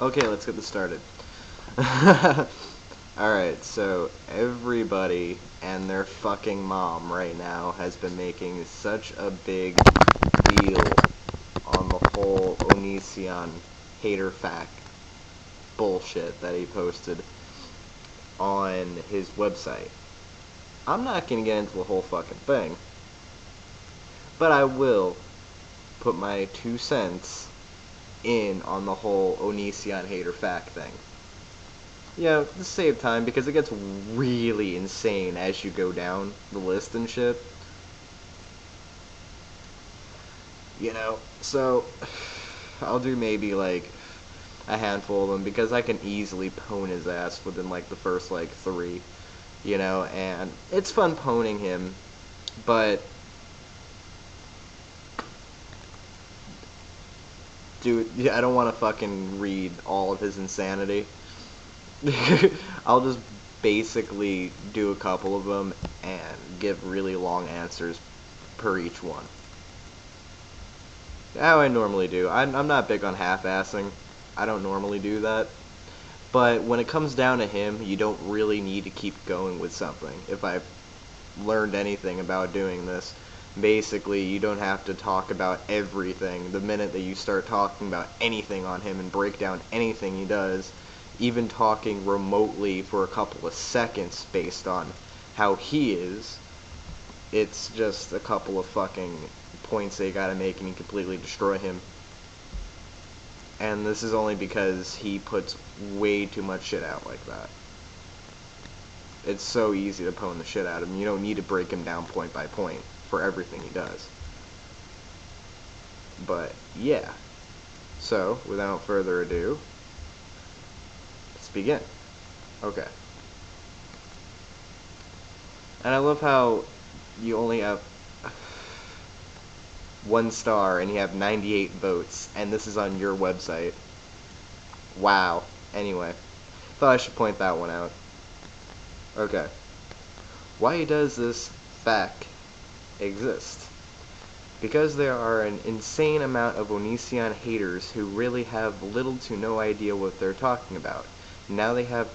Okay, let's get this started. Alright, so everybody and their fucking mom right now has been making such a big deal on the whole Onision hater fact bullshit that he posted on his website. I'm not gonna get into the whole fucking thing, but I will put my 2 cents in on the whole Onision hater fact thing. To save time, because it gets really insane as you go down the list and shit. So I'll do maybe like a handful of them, because I can easily pwn his ass within like the first like 3, and it's fun pwning him, but dude, I don't want to fucking read all of his insanity. I'll just basically do a couple of them and give really long answers per each one. How I normally do. I'm not big on half-assing. I don't normally do that. But when it comes down to him, you don't really need to keep going with something. If I've learned anything about doing this, basically you don't have to talk about everything. The minute that you start talking about anything on him and break down anything he does, even talking remotely for a couple of seconds based on how he is, it's just a couple of fucking points they gotta make and you completely destroy him. And this is only because he puts way too much shit out like that. It's so easy to pwn the shit out of him. You don't need to break him down point by point for everything he does. But yeah. So, without further ado, let's begin. Okay. And I love how you only have 1 star and you have 98 votes, and this is on your website. Wow. Anyway, thought I should point that one out. Okay. Why does this fact exist? Because there are an insane amount of Onision haters who really have little to no idea what they're talking about. Now they have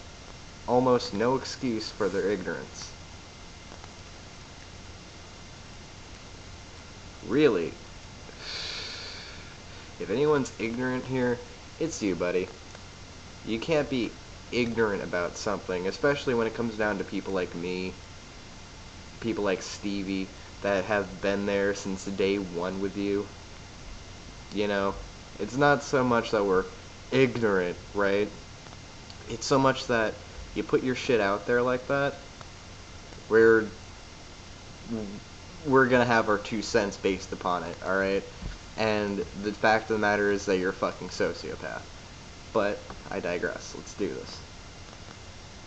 almost no excuse for their ignorance. Really? If anyone's ignorant here, it's you, buddy. You can't be ignorant about something, especially when it comes down to people like me, people like Stevie, that have been there since day 1 with you. It's not so much that we're ignorant, right? It's so much that you put your shit out there like that, we're gonna have our 2 cents based upon it, alright? And the fact of the matter is that you're a fucking sociopath. But I digress. Let's do this.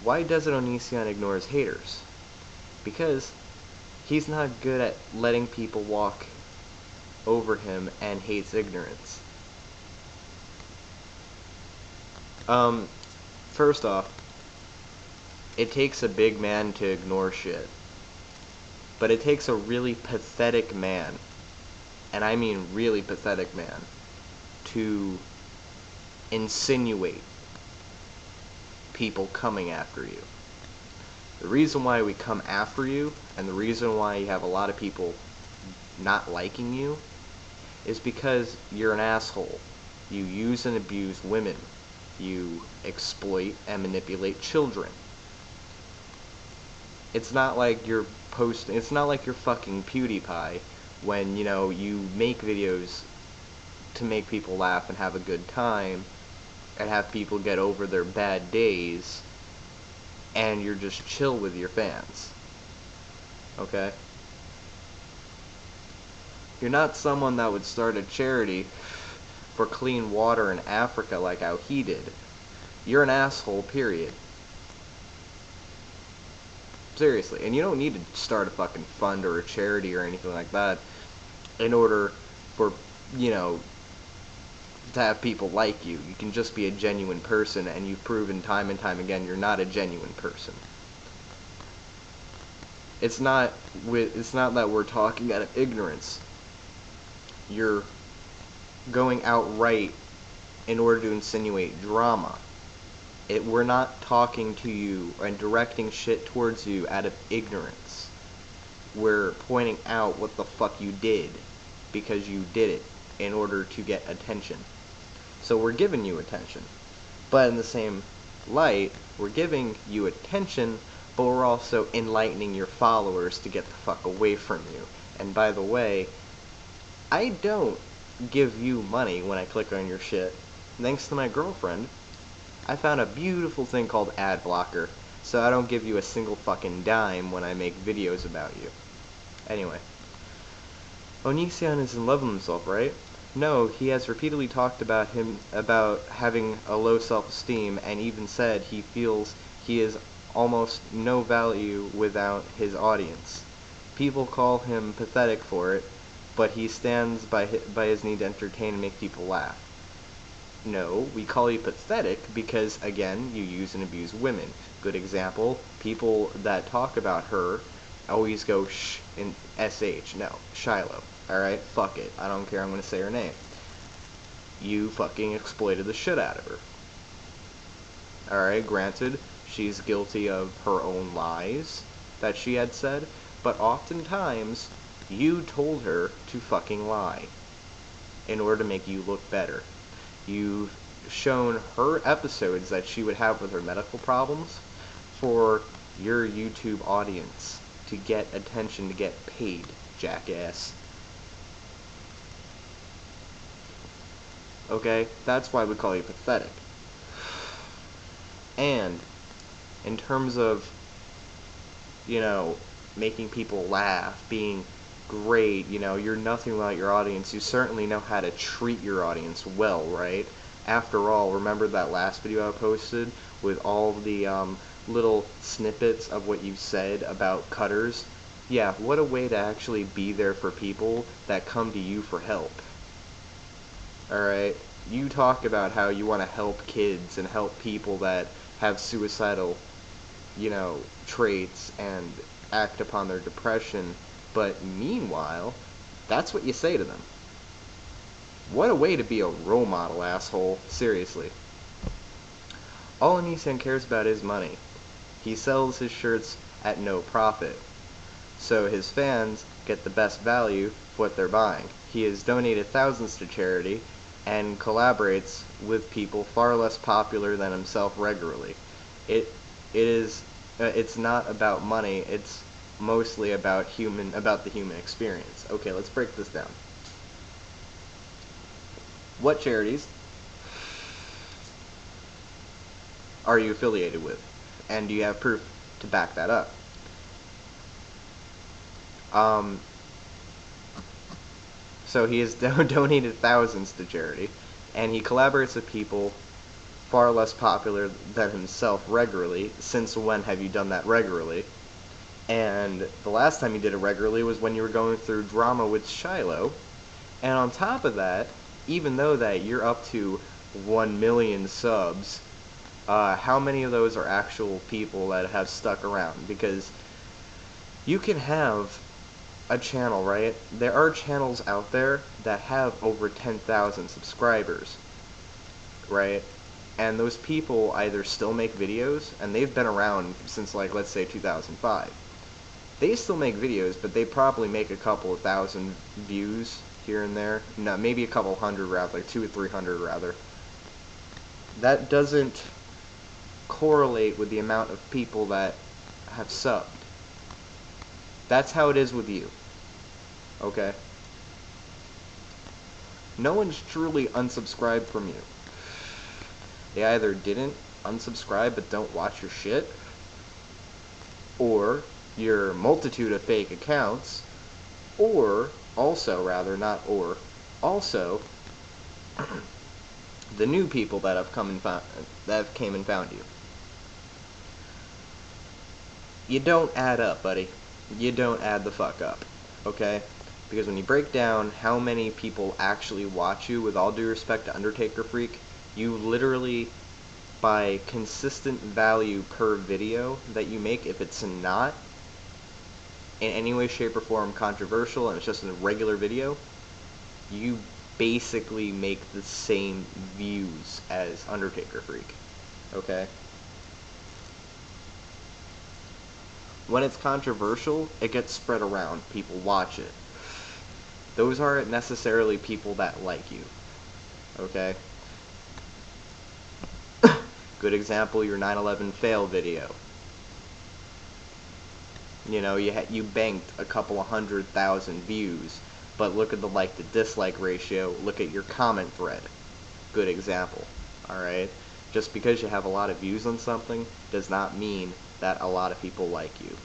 Why doesn't Onision ignore his haters? Because he's not good at letting people walk over him and hates ignorance. First off, it takes a big man to ignore shit. But it takes a really pathetic man, and I mean really pathetic man, to insinuate people coming after you. The reason why we come after you, and the reason why you have a lot of people not liking you, is because you're an asshole. You use and abuse women. You exploit and manipulate children. It's not like you're it's not like you're fucking PewDiePie when, you make videos to make people laugh and have a good time and have people get over their bad days, and you're just chill with your fans. Okay? You're not someone that would start a charity for clean water in Africa like how he did. You're an asshole, period. Seriously. And you don't need to start a fucking fund or a charity or anything like that in order for, to have people like you. You can just be a genuine person, and you've proven time and time again you're not a genuine person. It's not that we're talking out of ignorance. You're going outright in order to insinuate drama. We're not talking to you and directing shit towards you out of ignorance. We're pointing out what the fuck you did because you did it in order to get attention. So we're giving you attention. But in the same light, we're giving you attention, but we're also enlightening your followers to get the fuck away from you. And by the way, I don't give you money when I click on your shit. Thanks to my girlfriend, I found a beautiful thing called ad blocker, so I don't give you a single fucking dime when I make videos about you. Anyway, Onision is in love with himself, right? No, he has repeatedly talked about having a low self-esteem, and even said he feels he is almost no value without his audience. People call him pathetic for it, but he stands by his need to entertain and make people laugh. No, we call you pathetic because, again, you use and abuse women. Good example, people that talk about her always go sh and sh. No, Shiloh. Alright, fuck it. I don't care, I'm gonna say her name. You fucking exploited the shit out of her. Alright, granted, she's guilty of her own lies that she had said, but oftentimes, you told her to fucking lie in order to make you look better. You've shown her episodes that she would have with her medical problems for your YouTube audience to get attention, to get paid, jackass. Okay? That's why we call you pathetic. And in terms of, you know, making people laugh, being great, you know, you're nothing without your audience. You certainly know how to treat your audience well, right? After all, remember that last video I posted with all the little snippets of what you said about cutters? Yeah, what a way to actually be there for people that come to you for help. Alright? You talk about how you want to help kids and help people that have suicidal, you know, traits and act upon their depression. But meanwhile, that's what you say to them. What a way to be a role model, asshole. Seriously. All Onision cares about is money. He sells his shirts at no profit, so his fans get the best value for what they're buying. He has donated thousands to charity and collaborates with people far less popular than himself regularly. It's not about money, it's mostly about the human experience. Okay, let's break this down. What charities are you affiliated with? And do you have proof to back that up? So he has donated thousands to charity, and he collaborates with people far less popular than himself regularly. Since when have you done that regularly? And the last time you did it regularly was when you were going through drama with Shiloh. And on top of that, even though that you're up to 1 million subs, how many of those are actual people that have stuck around? Because you can have a channel, right? There are channels out there that have over 10,000 subscribers, right? And those people either still make videos, and they've been around since, like, let's say 2005. They still make videos, but they probably make a couple of thousand views here and there. No, maybe a couple hundred rather, like 200 or 300 rather. That doesn't correlate with the amount of people that have subbed. That's how it is with you. Okay? No one's truly unsubscribed from you. They either didn't unsubscribe but don't watch your shit, or your multitude of fake accounts, or also, rather, not or, also the new people that have came and found you. You don't add up, buddy. You don't add the fuck up, okay? Because when you break down how many people actually watch you, with all due respect to Undertaker Freak, you literally, by consistent value per video that you make, if it's not in any way, shape, or form controversial and it's just a regular video, you basically make the same views as Undertaker Freak. Okay? When it's controversial, it gets spread around. People watch it. Those aren't necessarily people that like you. Okay? Good example, your 9/11 fail video. You know, you banked a couple of 100,000 views, but look at the like to dislike ratio, look at your comment thread. Good example, alright? Just because you have a lot of views on something does not mean that a lot of people like you.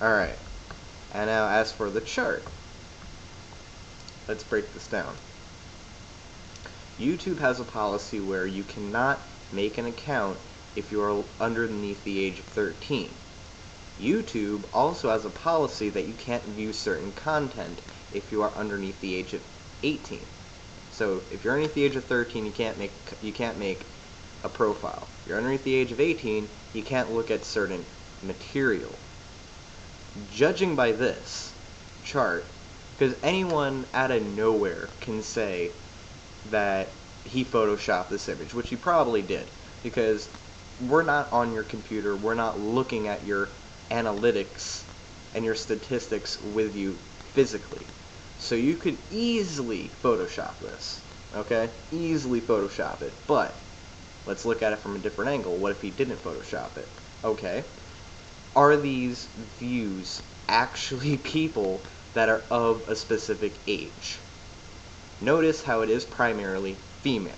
Alright, and now as for the chart, let's break this down. YouTube has a policy where you cannot make an account if you are underneath the age of 13. YouTube also has a policy that you can't view certain content if you are underneath the age of 18. So if you're underneath the age of 13, you can't make a profile. If you're underneath the age of 18, you can't look at certain material. Judging by this chart, because anyone out of nowhere can say that he photoshopped this image, which he probably did, because we're not on your computer, we're not looking at your analytics and your statistics with you physically. So you could easily Photoshop this, okay? Easily Photoshop it, but let's look at it from a different angle. What if he didn't Photoshop it? Okay. Are these views actually people that are of a specific age? Notice how it is primarily female.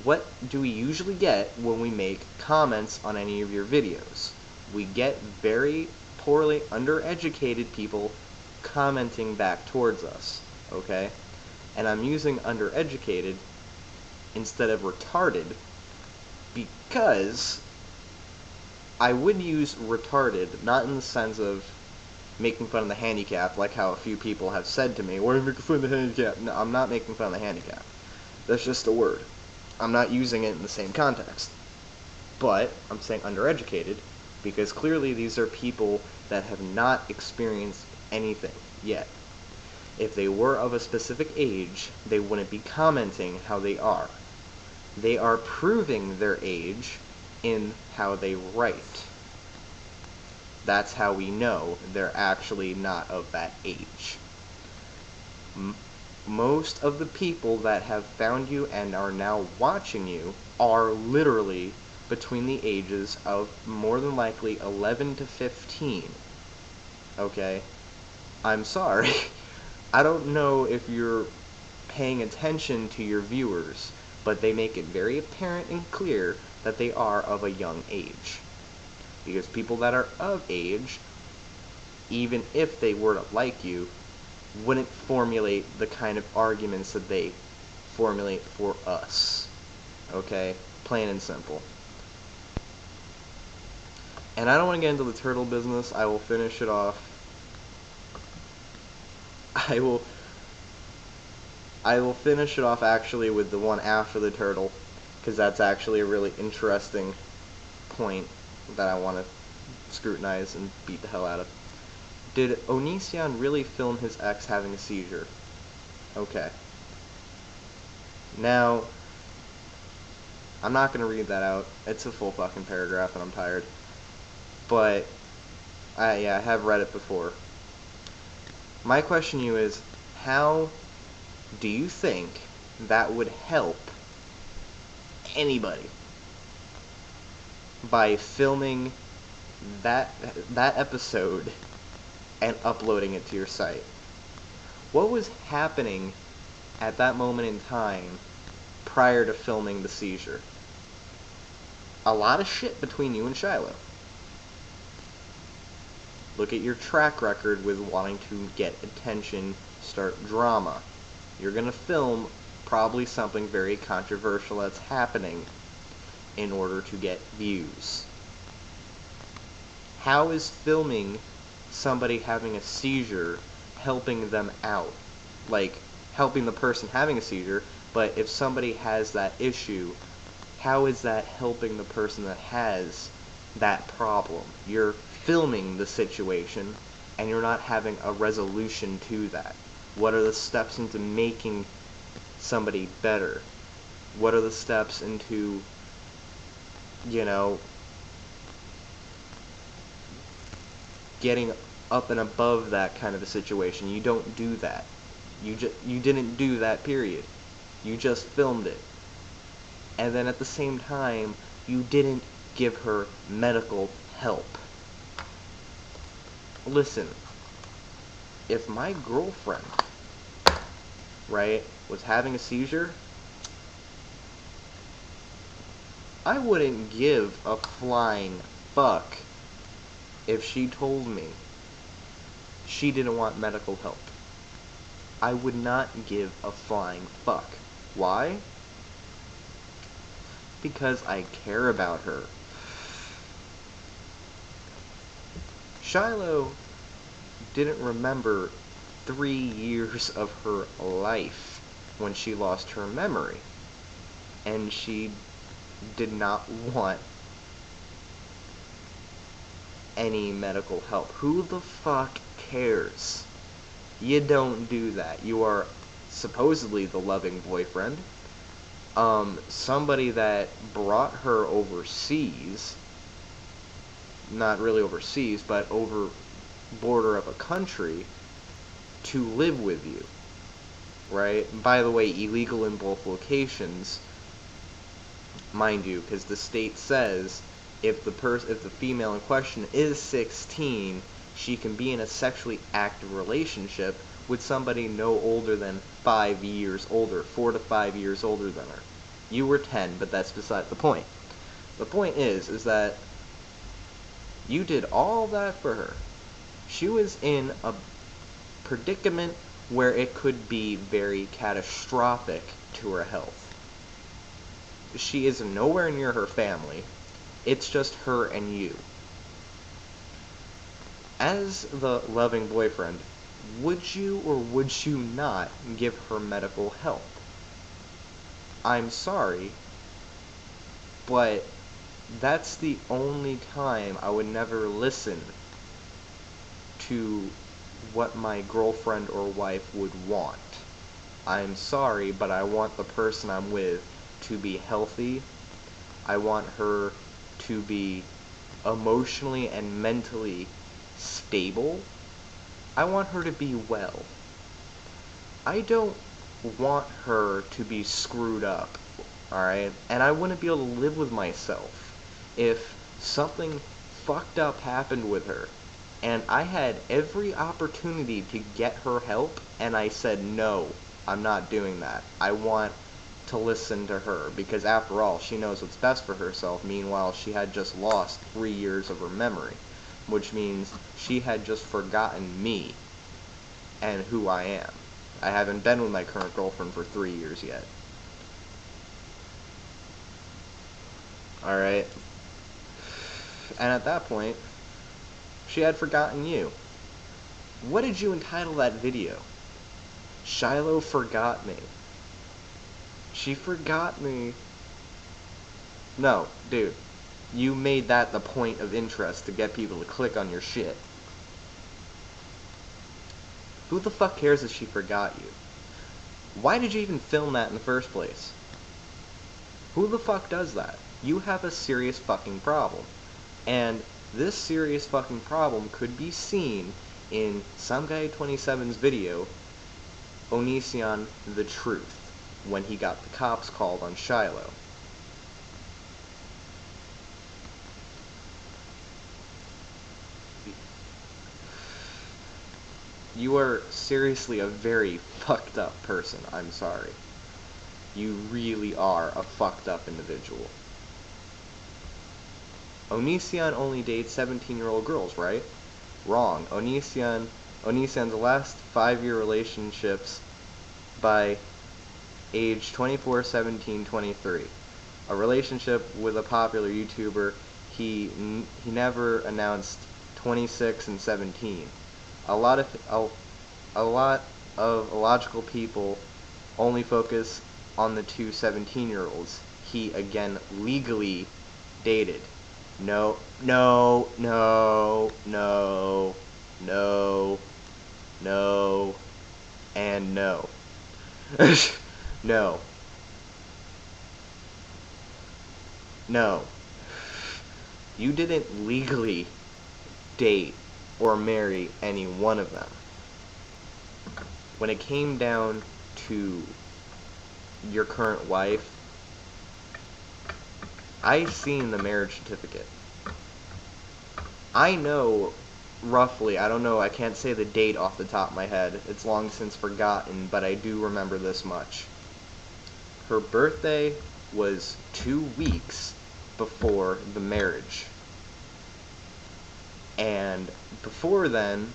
What do we usually get when we make comments on any of your videos? We get very poorly undereducated people commenting back towards us, okay? And I'm using undereducated instead of retarded because I would use retarded, not in the sense of making fun of the handicap, like how a few people have said to me, why are you making fun of the handicap? No, I'm not making fun of the handicap. That's just a word. I'm not using it in the same context. But I'm saying undereducated because clearly these are people that have not experienced anything yet. If they were of a specific age, they wouldn't be commenting how they are. They are proving their age in how they write. That's how we know they're actually not of that age. Most of the people that have found you and are now watching you are literally between the ages of more than likely 11 to 15. Okay? I'm sorry. I don't know if you're paying attention to your viewers, but they make it very apparent and clear that they are of a young age. Because people that are of age, even if they were to like you, wouldn't formulate the kind of arguments that they formulate for us. Okay? Plain and simple. And I don't want to get into the turtle business. I will finish it off. I will finish it off actually with the one after the turtle, because that's actually a really interesting point that I want to scrutinize and beat the hell out of. Did Onision really film his ex having a seizure? Okay. Now, I'm not going to read that out. It's a full fucking paragraph and I'm tired. But, I have read it before. My question to you is, how do you think that would help anybody by filming that episode and uploading it to your site? What was happening at that moment in time prior to filming the seizure? A lot of shit between you and Shiloh. Look at your track record with wanting to get attention, start drama. You're going to film probably something very controversial that's happening in order to get views. How is filming somebody having a seizure helping them out? Like, helping the person having a seizure, but if somebody has that issue, how is that helping the person that has that problem? You're filming the situation, and you're not having a resolution to that? What are the steps into making somebody better? What are the steps into, you know, getting up and above that kind of a situation? You don't do that. You didn't do that, period. You just filmed it. And then at the same time, you didn't give her medical help. Listen, if my girlfriend, right, was having a seizure, I wouldn't give a flying fuck if she told me she didn't want medical help. I would not give a flying fuck. Why? Because I care about her. Shiloh didn't remember 3 years of her life when she lost her memory. And she did not want any medical help. Who the fuck cares? You don't do that. You are supposedly the loving boyfriend. Somebody that brought her overseas, not really overseas, but over border of a country to live with you, right? By the way, illegal in both locations, mind you, because the state says if the female in question is 16, she can be in a sexually active relationship with somebody no older than 5 years older, 4 to 5 years older than her. You were 10, but that's beside the point. The point is that you did all that for her. She was in a predicament where it could be very catastrophic to her health. She is nowhere near her family. It's just her and you. As the loving boyfriend, would you or would you not give her medical help? I'm sorry, but that's the only time I would never listen to what my girlfriend or wife would want. I'm sorry, but I want the person I'm with to be healthy. I want her to be emotionally and mentally stable. I want her to be well. I don't want her to be screwed up, alright? And I wouldn't be able to live with myself if something fucked up happened with her and I had every opportunity to get her help and I said, no, I'm not doing that. I want to listen to her because after all, she knows what's best for herself. Meanwhile, she had just lost 3 years of her memory, which means she had just forgotten me and who I am. I haven't been with my current girlfriend for 3 years yet. Alright? And at that point, she had forgotten you. What did you entitle that video? Shiloh forgot me. She forgot me. No, dude. You made that the point of interest to get people to click on your shit. Who the fuck cares if she forgot you? Why did you even film that in the first place? Who the fuck does that? You have a serious fucking problem. And this serious fucking problem could be seen in some guy 27's video, Onision the Truth, when he got the cops called on Shiloh. You are seriously a very fucked up person, I'm sorry. You really are a fucked up individual. Onision only dates 17-year-old girls, right? Wrong. Onision's last 5-year relationships by age 24, 17, 23. A relationship with a popular YouTuber, he never announced 26 and 17. A lot of illogical people only focus on the two 17-year-olds he again legally dated. No. No, no, and no. No, no. You didn't legally date or marry any one of them. When it came down to your current wife, I seen the marriage certificate. I know roughly, I don't know, I can't say the date off the top of my head. It's long since forgotten, but I do remember this much. Her birthday was 2 weeks before the marriage. And before then,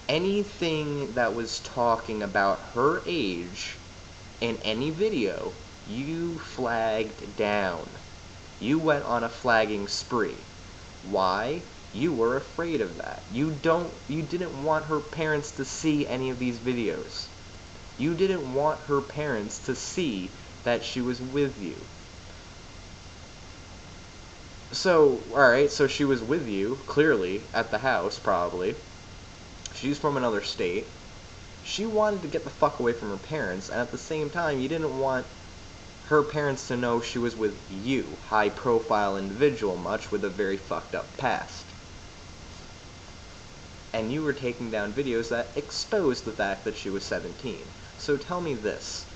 anything that was talking about her age in any video, you flagged down. You went on a flagging spree. Why? You were afraid of that. You didn't want her parents to see any of these videos. You didn't want her parents to see that she was with you. So, alright, so she was with you, clearly, at the house, probably. She's from another state. She wanted to get the fuck away from her parents, and at the same time, you didn't want her parents to know she was with you, high-profile individual, much with a very fucked up past. And you were taking down videos that exposed the fact that she was 17. So tell me this.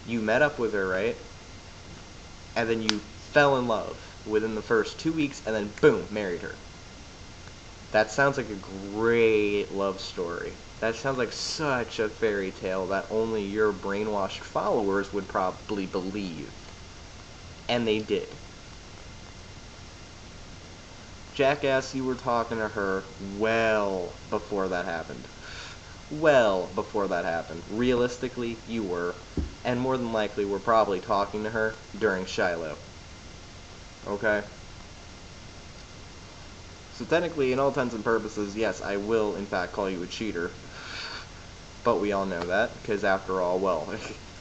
You met up with her, right? And then you fell in love within the first 2 weeks, and then boom, married her. That sounds like a great love story. That sounds like such a fairy tale that only your brainwashed followers would probably believe. And they did. Jackass, you were talking to her well before that happened. Well before that happened. Realistically, you were. And more than likely, were probably talking to her during Shiloh. Okay? So technically, in all intents and purposes, yes, I will in fact call you a cheater. But we all know that, because after all, well,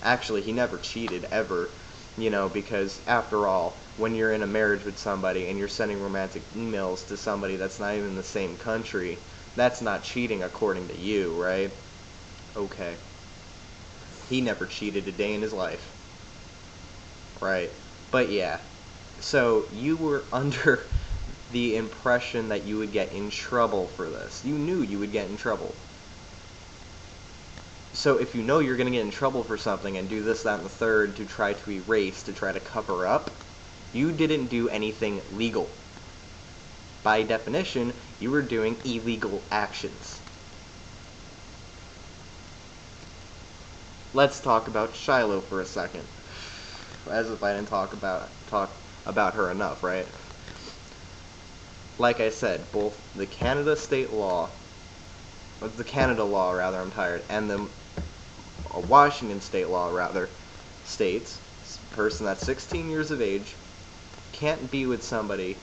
actually he never cheated, ever. You know, because after all, when you're in a marriage with somebody and you're sending romantic emails to somebody that's not even in the same country, that's not cheating according to you, right? Okay. He never cheated a day in his life. Right. But yeah. So you were under the impression that you would get in trouble for this. You knew you would get in trouble. So if you know you're going to get in trouble for something and do this, that, and the third to try to erase, to try to cover up, you didn't do anything legal. By definition, you were doing illegal actions. Let's talk about Shiloh for a second. As if I didn't talk about her enough, right? Like I said, both the Canada law, I'm tired, and the Washington state law, rather, states a person that's 16 years of age can't be with somebody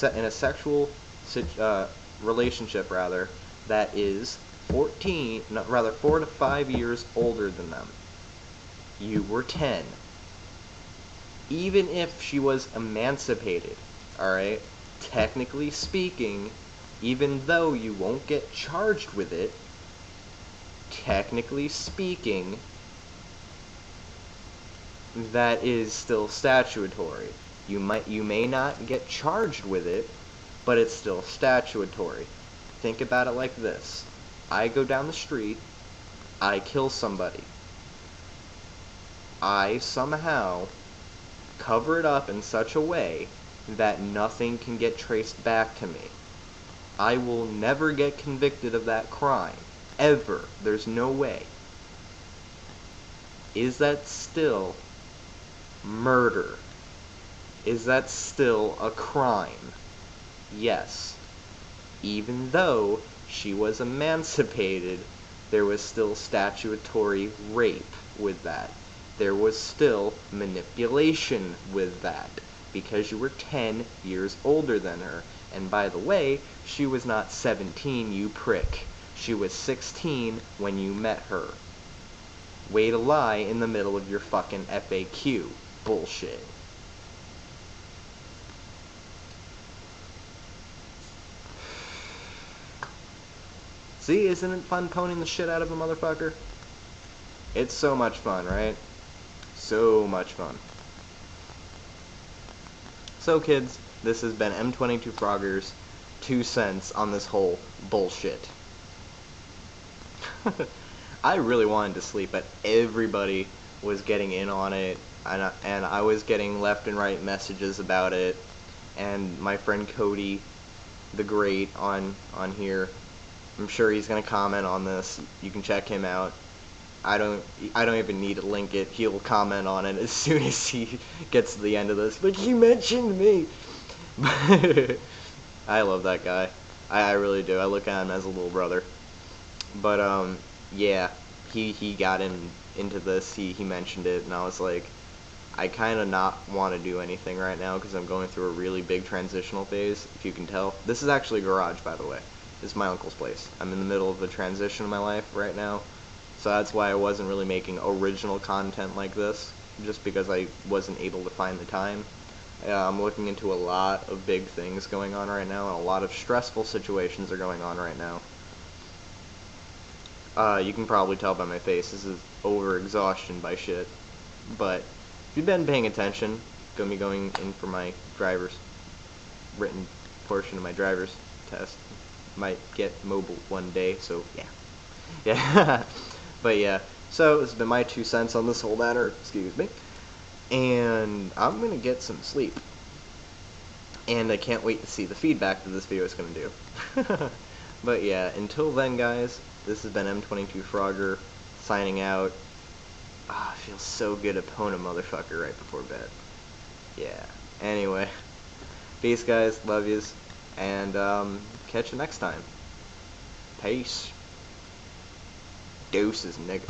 in a sexual relationship, rather, that is 4 to 5 years older than them. You were 10. Even if she was emancipated, alright, technically speaking, even though you won't get charged with it, technically speaking, that is still statutory. You may not get charged with it, but it's still statutory. Think about it like this. I go down the street, I kill somebody. I somehow cover it up in such a way that nothing can get traced back to me. I will never get convicted of that crime. Ever. There's no way. Is that still murder? Is that still a crime? Yes. Even though she was emancipated, there was still statutory rape with that. There was still manipulation with that, because you were 10 years older than her. And by the way, she was not 17, you prick. She was 16 when you met her. Way to lie in the middle of your fucking FAQ. Bullshit. See, isn't it fun poning the shit out of a motherfucker? It's so much fun, right? So much fun. So kids, this has been M22 Frogger's 2 cents on this whole bullshit. I really wanted to sleep, but everybody was getting in on it, and I was getting left and right messages about it, and my friend Cody the Great on here, I'm sure he's gonna comment on this. You can check him out. I don't even need to link it. He'll comment on it as soon as he gets to the end of this. But he mentioned me. I love that guy. I really do. I look at him as a little brother. But yeah, he got into this. He mentioned it, and I was like, I kind of not want to do anything right now because I'm going through a really big transitional phase. If you can tell, this is actually a garage, by the way. This is my uncle's place. I'm in the middle of a transition in my life right now. So that's why I wasn't really making original content like this, just because I wasn't able to find the time. I'm looking into a lot of big things going on right now, and a lot of stressful situations are going on right now. You can probably tell by my face, this is over-exhaustion by shit. But if you've been paying attention, gonna be going in for my written portion of my driver's test. Might get mobile one day, so yeah. Yeah. But yeah, so this has been my 2 cents on this whole matter, excuse me, and I'm going to get some sleep, and I can't wait to see the feedback that this video is going to do. But yeah, until then guys, this has been M22 Frogger, signing out. Ah, it feels so good to pwn a motherfucker right before bed. Yeah, anyway, peace guys, love yous, and catch you next time. Peace. Deuces, nigga.